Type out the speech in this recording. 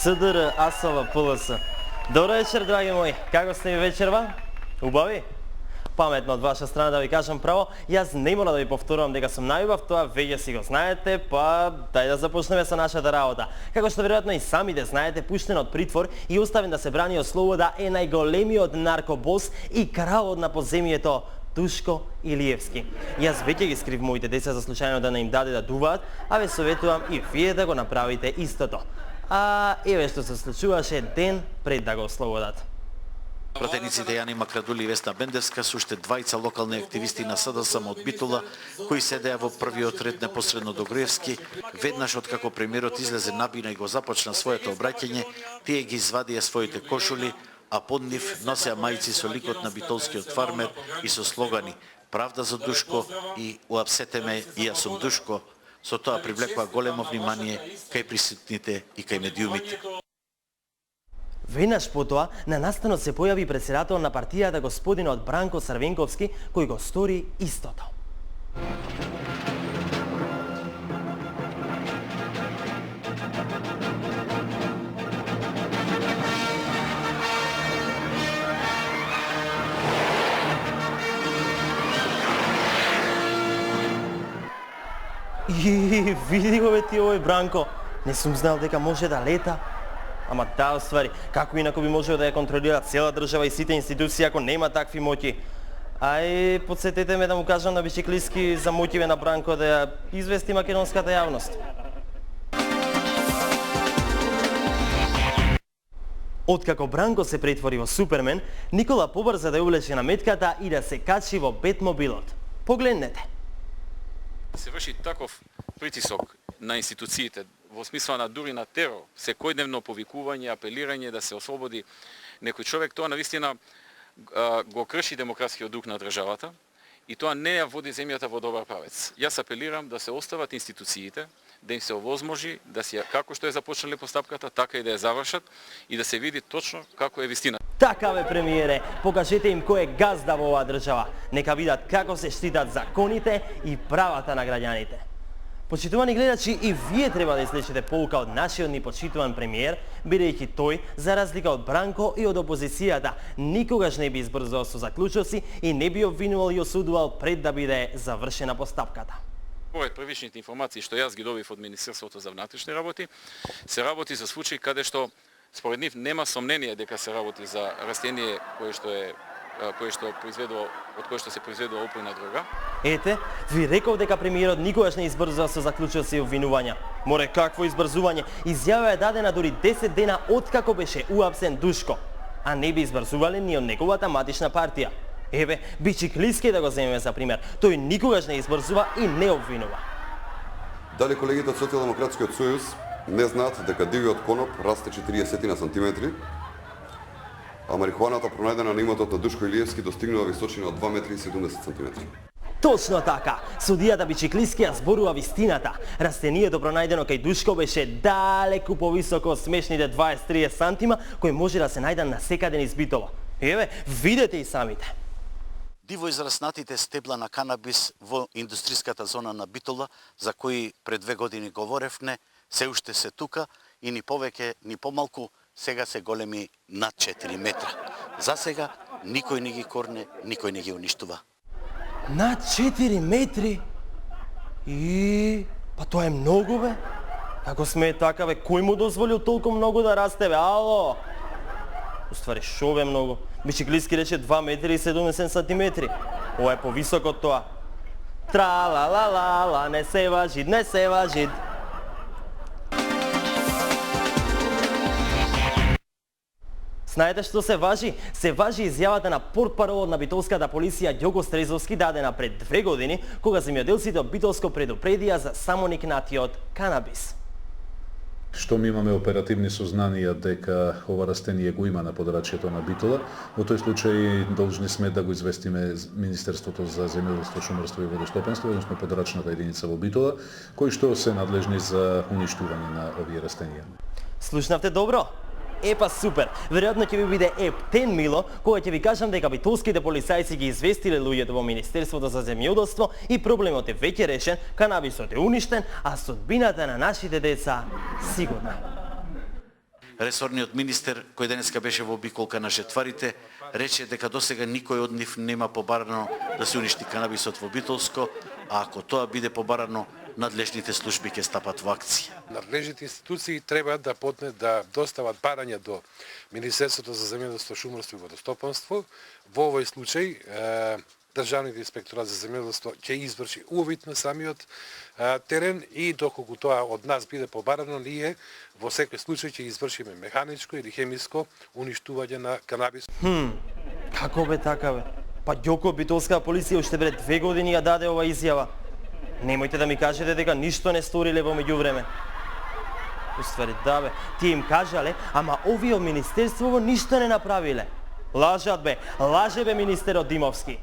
СДР, АСОВ, ПЛС. Добро вечер, драги мои. Како сте ви вечерва? Убави? Паметно од ваша страна да ви кажам право. Јас не мора да ви повторувам дека сум најубав, тоа веќе си го знаете, па дај да започнеме со нашата работа. Како што веројатно и самите знаете, пуштен од притвор и оставен да се брани од слобода е најголемиот наркобос и кралот на подземјето Душко Илиевски. Јас веќе ги скрив моите деца за случајно да не им даде да дуваат, а ве советувам и вие да го направите истото. А еве што се случуваше ден пред да го ослободат. Пратениците Јани Макрадули и Весна Бендевска се уште двајца локални активисти на СДСМ од Битола, кои седеа во првиот ред непосредно до Груевски, веднаш откако премиерот излезе на бина и го започна своето обраќање, тие ги извадија своите кошули, а под нив носеа мајци со ликот на битолскиот фармер и со слогани "Правда за Душко" и "Уапсете ме, и јас сум Душко". Со тоа привлекува големо внимание кај присутните и кај медиумите. Веднаш потоа на настанот се појави председател на партијата господинот Бранко Црвенковски, кој го стори истото. И види го бе ти овој Бранко, не сум знал дека може да лета. Ама да, оствари, како инако би можел да ја контролира цела држава и сите институции ако нема такви моќи? Ај, подсетете ме да му кажам на бiciklистки за моќиве на Бранко да ја извести македонската јавност. Откако Бранко се претвори во Супермен, Никола побрза да ја увлече на метката и да се качи во Бетмобилот. Погледнете. Се врши таков притисок на институциите во смисла на дури на терор, секојдневно повикување, апелирање да се ослободи некој човек, тоа навистина го крши демократскиот дух на државата и тоа не ја води земјата во добар правец. Јас апелирам да се остават институциите, да им се овозможи да се како што е започнале постапката, така и да ја завршат и да се види точно како е вистина. Така бе, премиере, покажете им кој е газда во оваа држава. Нека видат како се штитат законите и правата на граѓаните. Почитувани гледачи, и вие треба да извлечете поука од нашиот ни почитуван премиер, бидејќи тој, за разлика од Бранко и од опозицијата, никогаш не би избрзувал со заклучоци и не би обвинувал и осудувал пред да биде завршена постапката. Според првичните информации што јас ги добив од Министерството за внатрешни работи, се работи за случај каде што според нив нема сомнение дека се работи за растение кое што се произведува опојна дрога. Ете, ви реков дека премиерот никогаш не избрзува со заклучоци и обвинувања. Море, какво избрзување? Изјава е дадена дури 10 дена откако беше уапсен Душко, а не би избрзувале ни од неговата матична партија. Еве, бiciklистки да го земеме за пример. Тој никогаш не избрзува и не обвинува. Дали колегите од Социјалдемократскиот сојуз не знаат дека дивиот коноп расте 40 на сантиметри, а марихуаната пронајдена на имотот на Душко Илиевски достигнува височина од 2 метри и 70 сантиметри. Точно така. Судијата бiciklistки ја зборува вистината. Растението пронајдено кај Душко беше далеку повисоко од смешните 20-30 сантима кои може да се најдат насекаде низ Битола. Еве, видете и самите. Диво израснатите стебла на канабис во индустриската зона на Битола, за кои пред 2 години говоревне, се уште се тука и ни повеќе, ни помалку, сега се големи над 4 метра. За сега, никој не ги корне, никој не ги уништува. Над 4 метри? Па тоа е многу, бе. Како сме така, бе, кој му дозволил толку многу да расте, бе, ало? Уствари, шо бе многу? Бiciklistки рече 2 метри и 70 сантиметри. Ова е повисоко од тоа. Тра-ла-ла-ла-ла, не се важи, не се важи. Знаете што се важи? Се важи изјавата на портпаролот на битолската полиција Ѓого Стрезовски дадена пред 2 години, кога земјоделците од Битолско предупредија за самоникнатиот канабис. Штом имаме оперативни сознанија дека ова растение го има на подрачјето на Битола, во тој случај должни сме да го известиме Министерството за земјоделство, шумарство и водостопенство, односно подрачната единица во Битола, кои што се надлежни за уништување на овие растенија. Слушнавте добро? Епа супер, веројатно ќе ви биде ептен мило кога ќе ви кажам дека битолските полицајци ги известиле луѓето во Министерството за земјоделство и проблемот е веќе решен, канабисот е уништен, а судбината на нашите деца сигурна. Ресорниот министер, кој денеска беше во обиколка на жетварите, рече дека досега никој од нив нема побарано да се уништи канабисот во Битолско, а ако тоа биде побарано, надлежните служби ќе стапат во акција. Надлежните институции треба да достават барања до Министерството за земјоделство, шумарство и водостопанство. Во овој случај Државниот инспекторат за земјоделство ќе изврши увид на самиот терен и доколку тоа од нас биде побарано, ние во секој случај ќе извршиме механичко или хемиско уништување на канабис. Како бе така бе? Па Ѓоко, битолска полиција уште пред 2 години ја даде ова изјава. Немојте да ми кажете дека ништо не сториле во меѓувреме. Уствари, да бе, тие им кажале, ама овие од Министерството ништо не направиле. Лажат бе, лаже бе министерот Димовски.